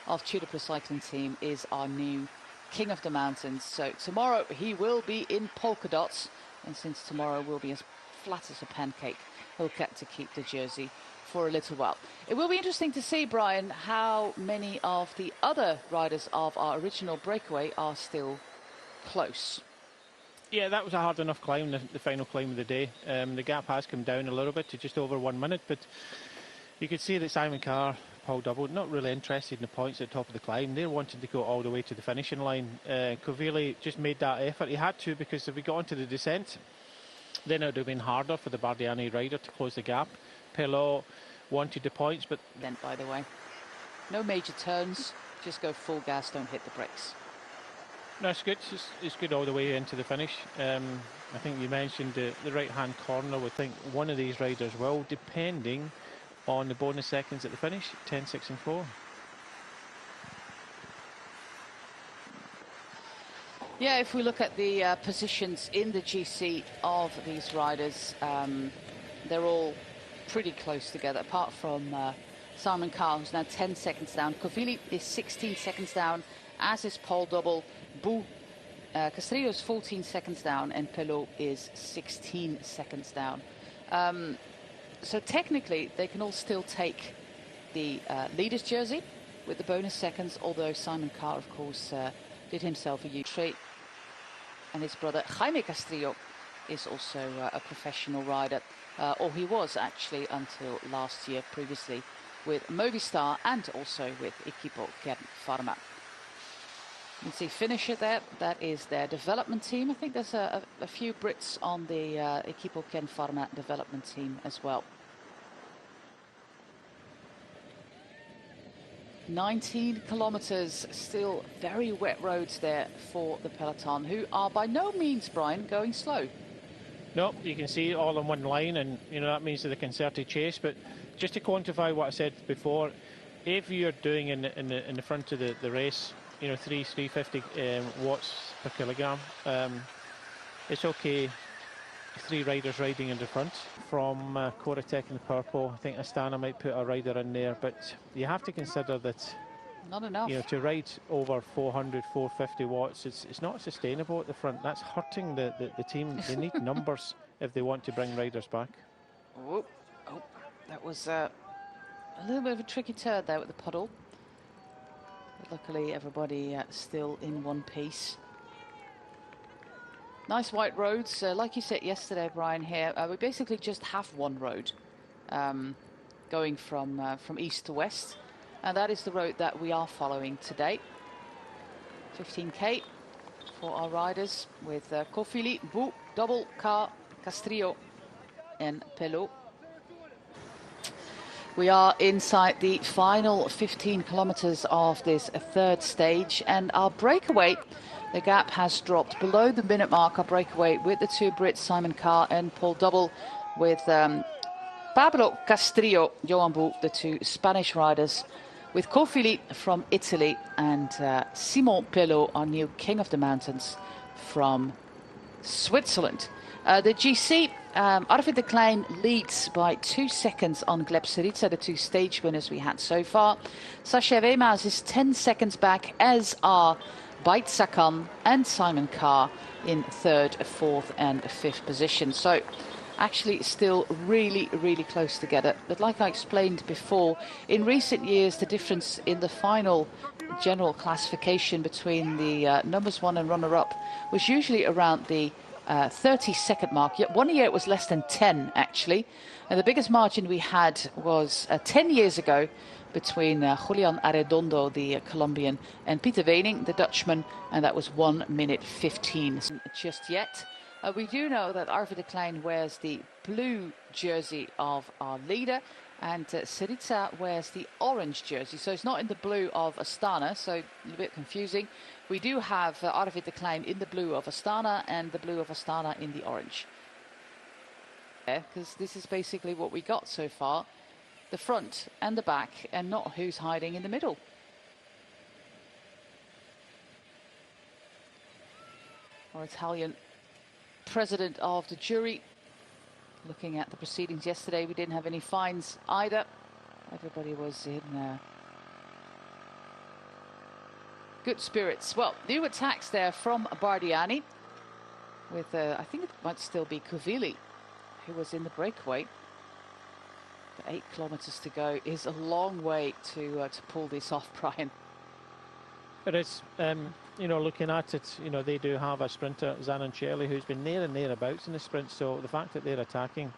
of Tudor Cycling Team is our new King of the Mountains. So tomorrow he will be in polka dots, and since tomorrow will be as flat as a pancake, he'll get to keep the jersey for a little while. It will be interesting to see, Brian, how many of the other riders of our original breakaway are still close. Yeah, that was a hard enough climb, the final climb of the day. The gap has come down a little bit to just over 1 minute, but you could see that Simon Carr, Paul Double, not really interested in the points at the top of the climb. They're wanting to go all the way to the finishing line. Covilli just made that effort. He had to, because if we got onto the descent, then it would have been harder for the Bardiani rider to close the gap. Pelot wanted the points, but... Then, by the way, no major turns, just go full gas, don't hit the brakes. No, it's good. It's good all the way into the finish. I think you mentioned the right-hand corner. We think one of these riders will, depending on the bonus seconds at the finish, 10, 6 and 4. Yeah, if we look at the positions in the GC of these riders, they're all pretty close together, apart from Simon Carr, who's now 10 seconds down. Covilli is 16 seconds down, as is Paul Double. Castrillo is 14 seconds down, and Pelot is 16 seconds down. So technically, they can all still take the leader's jersey with the bonus seconds, although Simon Carr, of course, did himself a huge treat. And his brother Jaime Castrillo is also a professional rider, or he was actually until last year, previously with Movistar and also with Equipo Kern Pharma. You can see finisher there, that is their development team. I think there's a few Brits on the Equipo Kern Pharma development team as well. 19 kilometers, still very wet roads there for the peloton, who are by no means, Brian, going slow. No, you can see all in one line, and you know that means the concerted chase. But just to quantify what I said before, if you're doing in the front of the race, you know, 350 watts per kilogram, it's okay. 3 riders riding in the front from Koratec in the purple. I think Astana might put a rider in there, but you have to consider that not enough. You know, to ride over 400, 450 watts, it's not sustainable at the front. That's hurting the team. They need numbers if they want to bring riders back. Oh, that was a little bit of a tricky turn there with the puddle. But luckily, everybody still in one piece. Nice white roads, like you said yesterday, Brian. Here we basically just have one road going from east to west, and that is the road that we are following today. 15k for our riders with Covilli, Bou, Double, Carr, Castrillo, and Pelot. We are inside the final 15 kilometers of this third stage, and our breakaway. The gap has dropped below the minute mark. Our breakaway with the 2 Brits, Simon Carr and Paul Double, with Pablo Castrillo, Johan Bou, the 2 Spanish riders, with Covilli from Italy and Simon Pelot, our new King of the Mountains from Switzerland. The GC, Arvid de Klein leads by 2 seconds on Gleb Syriza, the 2 stage winners we had so far. Sascha Weemans is 10 seconds back, as are Bait Sakan and Simon Carr in 3rd, 4th and 5th position. So actually still really, really close together. But like I explained before, in recent years, the difference in the final general classification between the numbers 1 and runner-up was usually around the 30-second mark. Yet 1 year it was less than 10, actually. And the biggest margin we had was 10 years ago, between Julian Arredondo, the Colombian, and Peter Weening, the Dutchman, and that was 1 minute 15. Just yet. We do know that Arvid de Klein wears the blue jersey of our leader, and Syriza wears the orange jersey. So it's not in the blue of Astana, so a little bit confusing. We do have Arvid de Klein in the blue of Astana and the blue of Astana in the orange. Because this is basically what we got so far. The front and the back, and not who's hiding in the middle. Our Italian president of the jury, looking at the proceedings yesterday, we didn't have any fines either. Everybody was in good spirits. Well, new attacks there from Bardiani with, I think it might still be Kuvili, who was in the breakaway. But 8 kilometers to go is a long way to pull this off, Brian. But it's, you know, looking at it, you know, they do have a sprinter, Zanancelli, who's been there and thereabouts in the sprint. So the fact that they're attacking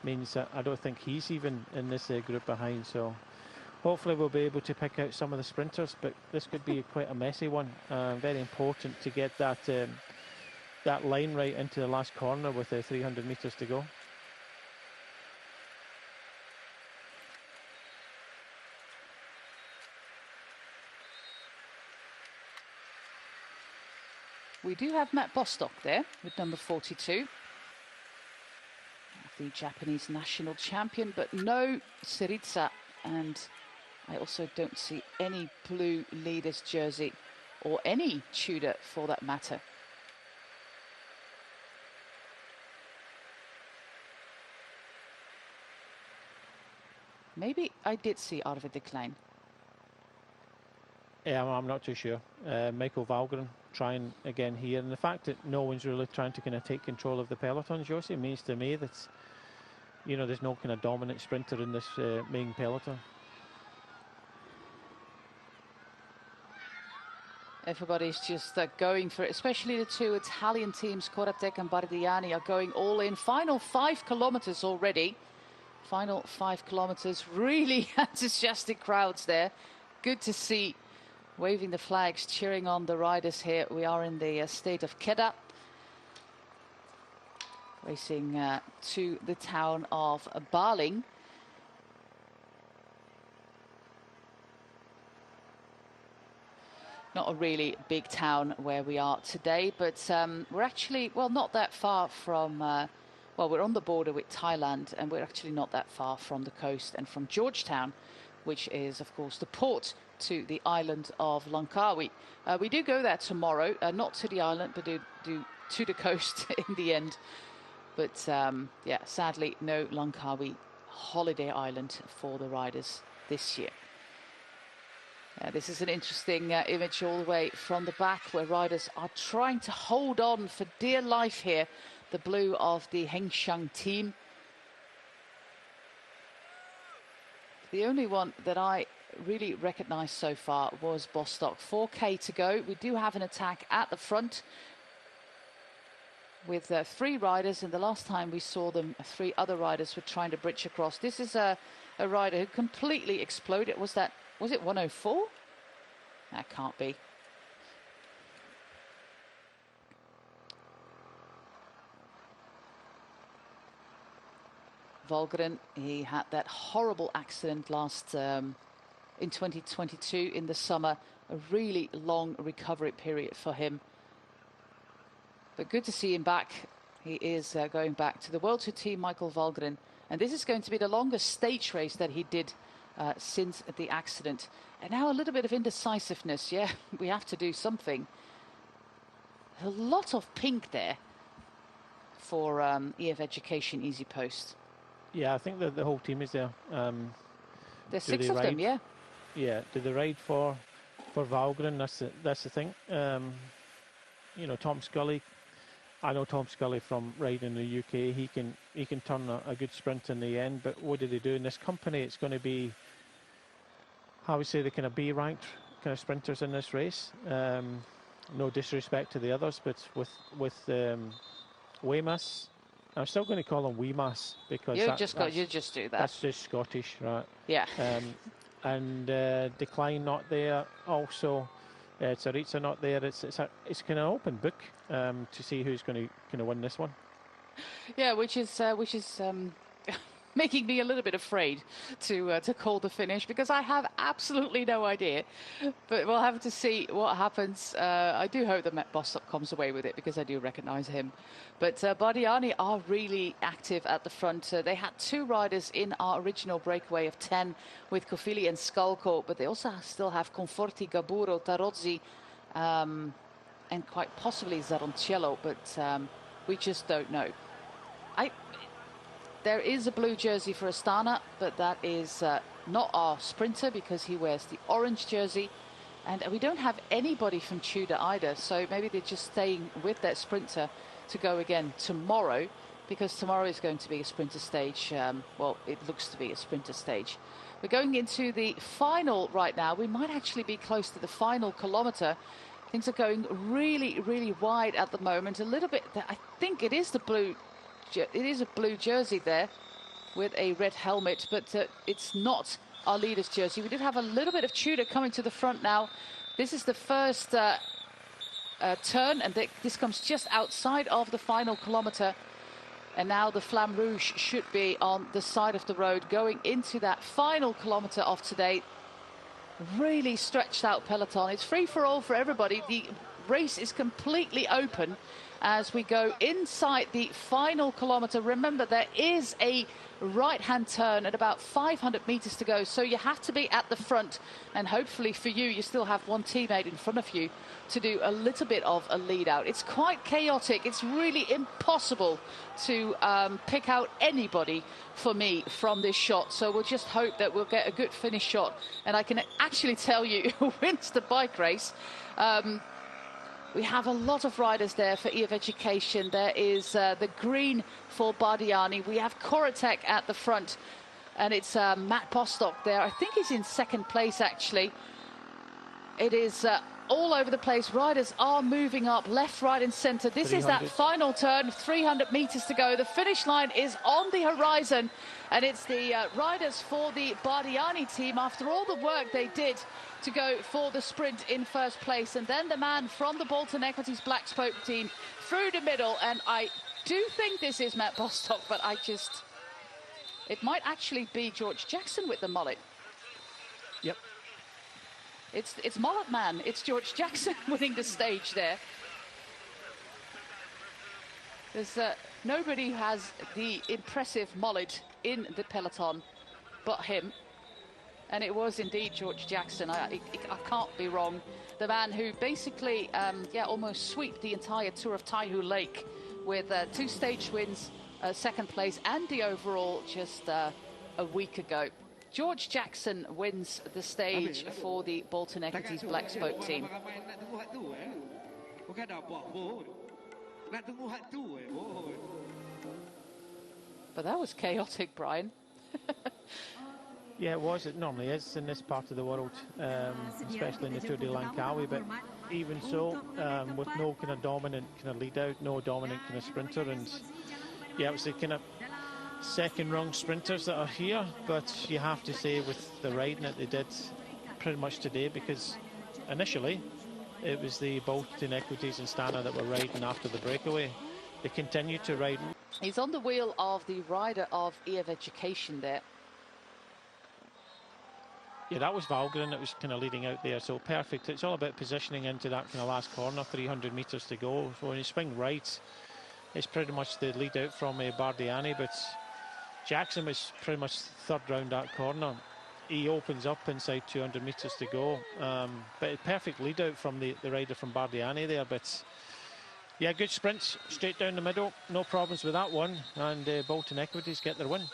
means that I don't think he's even in this group behind. So hopefully we'll be able to pick out some of the sprinters. But this could be quite a messy one. Very important to get that that line right into the last corner with 300 meters to go. We do have Matt Bostock there with number 42. The Japanese national champion, but no Syriza. And I also don't see any blue leaders jersey or any Tudor for that matter. Maybe I did see Arvid de Klein. Yeah, I'm not too sure. Michael Valgren trying again here, and the fact that no one's really trying to kind of take control of the peloton, Josie, means to me that, you know, there's no kind of dominant sprinter in this main peloton. Everybody's just going for it, especially the two Italian teams, Corratec and Bardiani, are going all in. Final 5 kilometers already. Final 5 kilometers, really enthusiastic crowds there. Good to see, waving the flags, cheering on the riders here. We are in the state of Kedah, racing to the town of Baling. Not a really big town where we are today, but we're actually, well, not that far from, well, we're on the border with Thailand, and we're actually not that far from the coast and from Georgetown, which is, of course, the port to the island of Langkawi. We do go there tomorrow, not to the island, but do to the coast in the end. But yeah, sadly, no Langkawi holiday island for the riders this year. This is an interesting image all the way from the back, where riders are trying to hold on for dear life here. The blue of the Hengxiang team. The only one that I really recognized so far was Bostock. 4K to go. We do have an attack at the front with 3 riders, and the last time we saw them, 3 other riders were trying to bridge across. This is a rider who completely exploded. Was it 104? That can't be. Volgren, he had that horrible accident last in 2022 in the summer. A really long recovery period for him. But good to see him back. He is going back to the World Tour team, Michael Volgren. And this is going to be the longest stage race that he did since the accident. And now a little bit of indecisiveness. Yeah, we have to do something. A lot of pink there for EF Education Easy Post. Yeah, I think the whole team is there. There's 6 of them, yeah. Yeah, do they ride for Valgren? That's the thing. You know, Tom Scully. I know Tom Scully from riding in the UK. He can turn a good sprint in the end. But what did he do in this company? It's going to be, how we say, the kind of B-ranked kind of sprinters in this race. No disrespect to the others, but with Weemas, I'm still going to call him Weemas because you just do that. That's just Scottish, right? Yeah. And Decline not there. Also, Syriza not there. It's kind of open book to see who's going to win this one. Yeah, which is making me a little bit afraid to call the finish, because I have absolutely no idea. But we'll have to see what happens. I do hope that Matt Bostock comes away with it, because I do recognise him. But Bardiani are really active at the front. They had 2 riders in our original breakaway of 10 with Kofili and Skalko, but they also still have Conforti, Gaburo, Tarozzi, and quite possibly Zaroncello, but we just don't know. There is a blue jersey for Astana, but that is not our sprinter, because he wears the orange jersey. And we don't have anybody from Tudor either, so maybe they're just staying with that sprinter to go again tomorrow, because tomorrow is going to be a sprinter stage. Well, it looks to be a sprinter stage. We're going into the final right now. We might actually be close to the final kilometre. Things are going really, really wide at the moment. A little bit, I think it is the blue, it is a blue jersey there with a red helmet, but it's not our leader's jersey. We did have a little bit of Tudor coming to the front now. This is the first turn, and this comes just outside of the final kilometre. And now the Flamme Rouge should be on the side of the road going into that final kilometre of today. Really stretched out peloton. It's free for all for everybody. The race is completely open as we go inside the final kilometre. Remember, there is a right-hand turn at about 500 metres to go, so you have to be at the front, and hopefully for you, you still have one teammate in front of you to do a little bit of a lead out. It's quite chaotic. It's really impossible to pick out anybody for me from this shot, so we'll just hope that we'll get a good finish shot, and I can actually tell you who wins the bike race. We have a lot of riders there for EF Education. There is the green for Bardiani. We have Korotek at the front, and it's Matt Bostock there. I think he's in second place, actually. It is all over the place. Riders are moving up left, right and centre. This is that final turn, 300 metres to go. The finish line is on the horizon, and it's the riders for the Bardiani team, after all the work they did to go for the sprint, in first place. And then the man from the Bolton Equities Black Spoke team through the middle, and I do think this is Matt Bostock, but it might actually be George Jackson with the mullet. Yep. It's Mullet Man. It's George Jackson winning the stage there. There's nobody who has the impressive mullet in the peloton but him. And it was indeed George Jackson. I can't be wrong. The man who basically, almost swept the entire Tour of Taihu Lake with 2 stage wins, second place, and the overall just a week ago. George Jackson wins the stage for the Bolton Equities Black Spoke team. But that was chaotic, Brian. Yeah, it was. It normally is in this part of the world, especially in the Tour de Langkawi. But even so, with no kind of dominant kind of lead out, no dominant kind of sprinter, and yeah, it was the kind of second-rung sprinters that are here. But you have to say, with the riding that they did pretty much today, because initially it was the Bolton Equities and Stana that were riding after the breakaway. They continued to ride. He's on the wheel of the rider of EF Education there. Yeah, that was Valgren that was kind of leading out there, so perfect. It's all about positioning into that kind of last corner, 300 metres to go. So when you swing right, it's pretty much the lead out from Bardiani, but Jackson was pretty much third round that corner. He opens up inside 200 metres to go, but a perfect lead out from the rider from Bardiani there. But yeah, good sprints straight down the middle, no problems with that one, and Bolton Equities get their win.